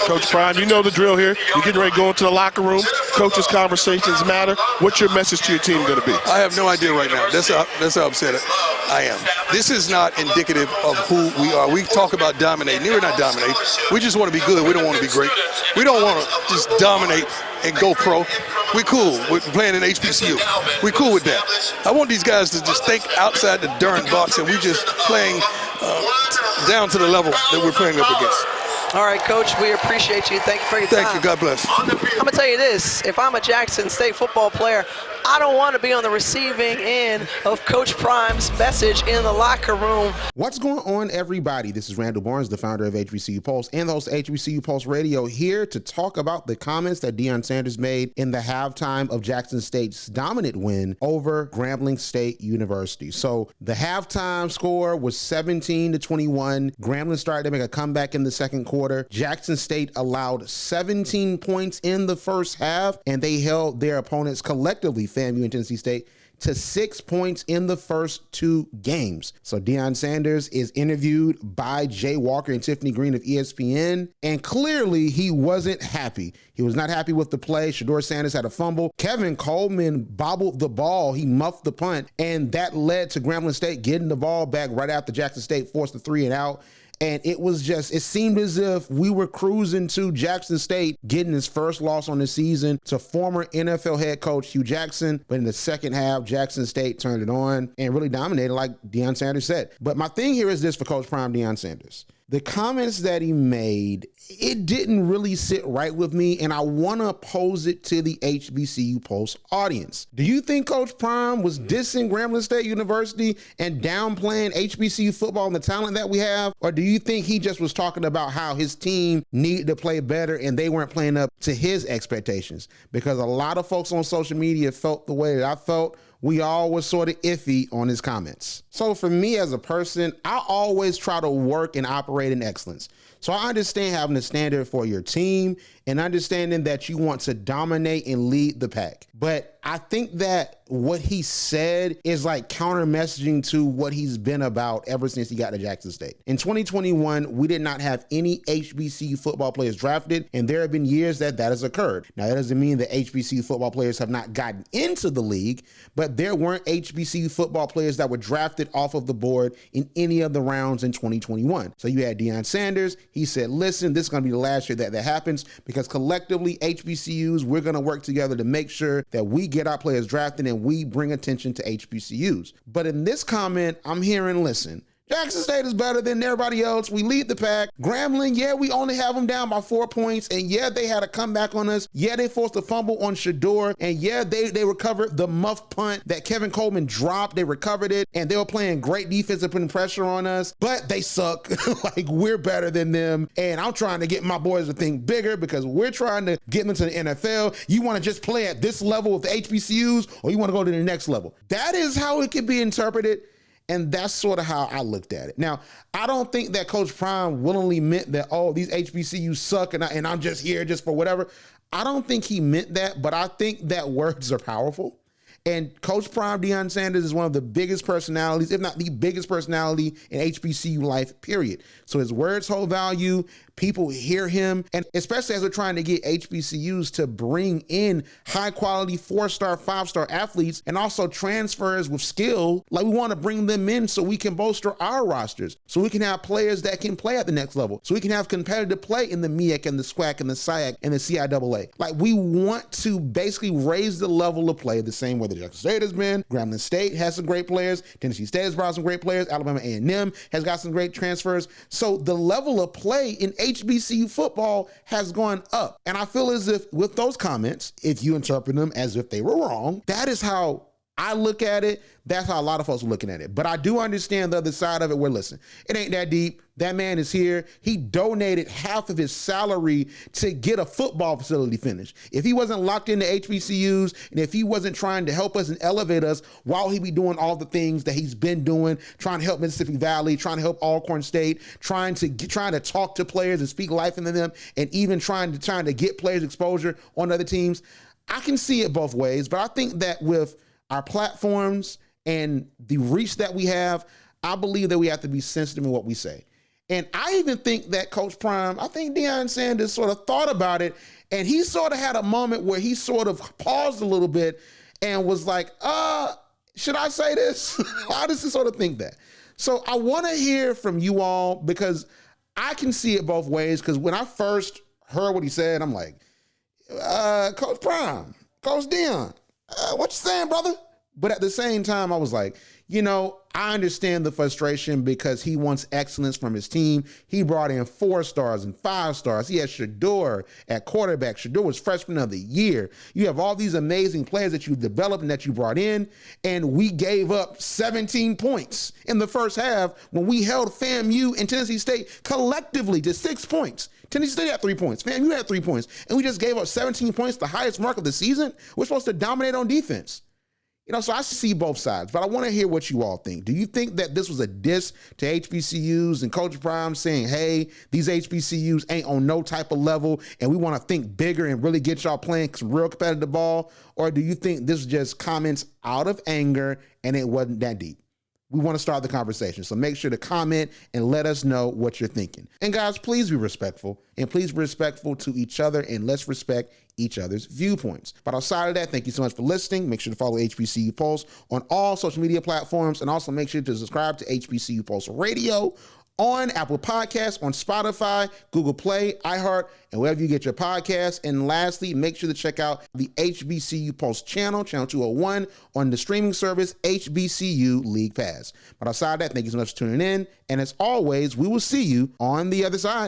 Coach Prime, you know the drill here. You're getting ready to go into the locker room. Coaches' conversations matter. What's your message to your team going to be? I have no idea right now. That's how upset I am. This is not indicative of who we are. We talk about dominating. We're not dominating. We just want to be good. We don't want to be great. We don't want to just dominate and go pro. We're cool with playing in HBCU. We're cool with that. I want these guys to just think outside the darn box, and we're just playing down to the level that we're playing up against. All right, Coach, we appreciate you. Thank you for your time. Thank you. God bless. I'm going to tell you this. If I'm a Jackson State football player, I don't want to be on the receiving end of Coach Prime's message in the locker room. What's going on, everybody? This is Randall Barnes, the founder of HBCU Pulse and the host of HBCU Pulse Radio, here to talk about the comments that Deion Sanders made in the halftime of Jackson State's dominant win over Grambling State University. So the halftime score was 17-21. Grambling started to make a comeback in the second quarter. Jackson State allowed 17 points in the first half, and they held their opponents collectively, FAMU and Tennessee State, to 6 points in the first two games. So Deion Sanders is interviewed by Jay Walker and Tiffany Greene of ESPN, and clearly he wasn't happy. He was not happy with the play. Shedeur Sanders had a fumble. Kevin Coleman bobbled the ball. He muffed the punt, and that led to Grambling State getting the ball back right after Jackson State forced the 3 and out. And it seemed as if we were cruising to Jackson State getting his first loss on the season to former NFL head coach Hugh Jackson. But in the second half, Jackson State turned it on and really dominated, like Deion Sanders said. But my thing here is this for Coach Prime, Deion Sanders. The comments that he made, it didn't really sit right with me, and I want to pose it to the HBCU Pulse audience. Do you think Coach Prime was dissing Grambling State University and downplaying HBCU football and the talent that we have? Or do you think he just was talking about how his team needed to play better and they weren't playing up to his expectations? Because a lot of folks on social media felt the way that I felt. We all were sort of iffy on his comments. So for me as a person, I always try to work and operate in excellence. So I understand having a standard for your team and understanding that you want to dominate and lead the pack. But I think that what he said is like counter messaging to what he's been about ever since he got to Jackson State. In 2021, we did not have any HBCU football players drafted, and there have been years that has occurred. Now, that doesn't mean that HBCU football players have not gotten into the league, but there weren't HBCU football players that were drafted off of the board in any of the rounds in 2021. So you had Deion Sanders. He said, listen, this is going to be the last year that happens, because collectively, HBCUs, we're going to work together to make sure that we get our players drafted and we bring attention to HBCUs. But in this comment, I'm hearing, listen, Jackson State is better than everybody else. We lead the pack. Grambling, yeah, we only have them down by 4 points. And yeah, they had a comeback on us. Yeah, they forced a fumble on Shedeur. And yeah, they recovered the muff punt that Kevin Coleman dropped. They recovered it. And they were playing great defense and putting pressure on us. But they suck. Like, we're better than them. And I'm trying to get my boys to think bigger because we're trying to get them to the NFL. You want to just play at this level with the HBCUs, or you want to go to the next level? That is how it can be interpreted. And that's sort of how I looked at it. Now, I don't think that Coach Prime willingly meant that, oh, these HBCUs suck and I'm just here just for whatever. I don't think he meant that, but I think that words are powerful. And Coach Prime, Deion Sanders, is one of the biggest personalities, if not the biggest personality in HBCU life, period. So his words hold value. People hear him. And especially as we're trying to get HBCUs to bring in high quality 4-star, 5-star athletes and also transfers with skill, like we want to bring them in so we can bolster our rosters, so we can have players that can play at the next level, so we can have competitive play in the MEAC and the SWAC and the SIAC and the CIAA. Like, we want to basically raise the level of play the same way that Jackson State has been. Grambling State has some great players. Tennessee State has brought some great players. Alabama A&M has got some great transfers. So the level of play in HBCU football has gone up. And I feel as if with those comments, if you interpret them as if they were wrong, that is how I look at it. That's how a lot of folks are looking at it. But I do understand the other side of it where, listen, it ain't that deep. That man is here. He donated half of his salary to get a football facility finished. If he wasn't locked into HBCUs and if he wasn't trying to help us and elevate us while he be doing all the things that he's been doing, trying to help Mississippi Valley, trying to help Alcorn State, trying to talk to players and speak life into them, and even trying to get players exposure on other teams, I can see it both ways. But I think that with our platforms and the reach that we have, I believe that we have to be sensitive in what we say. And I even think that Coach Prime, I think Deion Sanders sort of thought about it, and he sort of had a moment where he sort of paused a little bit and was like, should I say this? I just sort of think that. So I want to hear from you all, because I can see it both ways. Because when I first heard what he said, I'm like, Coach Prime, Coach Deion, what you saying, brother? But at the same time, I was like, I understand the frustration because he wants excellence from his team. He brought in 4 stars and 5 stars. He had Shador at quarterback. Shador was freshman of the year. You have all these amazing players that you developed and that you brought in, and we gave up 17 points in the first half when we held FAMU and Tennessee State collectively to 6 points. Tennessee State had 3 points. FAMU had 3 points. And we just gave up 17 points, the highest mark of the season. We're supposed to dominate on defense. So I see both sides, but I want to hear what you all think. Do you think that this was a diss to HBCUs and Coach Prime saying, hey, these HBCUs ain't on no type of level and we want to think bigger and really get y'all playing some real competitive ball? Or do you think this is just comments out of anger and it wasn't that deep? We want to start the conversation. So make sure to comment and let us know what you're thinking. And guys, please be respectful, and please be respectful to each other, and let's respect each other's viewpoints. But outside of that, thank you so much for listening. Make sure to follow HBCU Pulse on all social media platforms, and also make sure to subscribe to HBCU Pulse Radio on Apple Podcasts, on Spotify, Google Play, iHeart, and wherever you get your podcasts. And lastly, make sure to check out the HBCU Pulse channel 201 on the streaming service HBCU League Pass. But outside of that, thank you so much for tuning in. And as always, we will see you on the other side.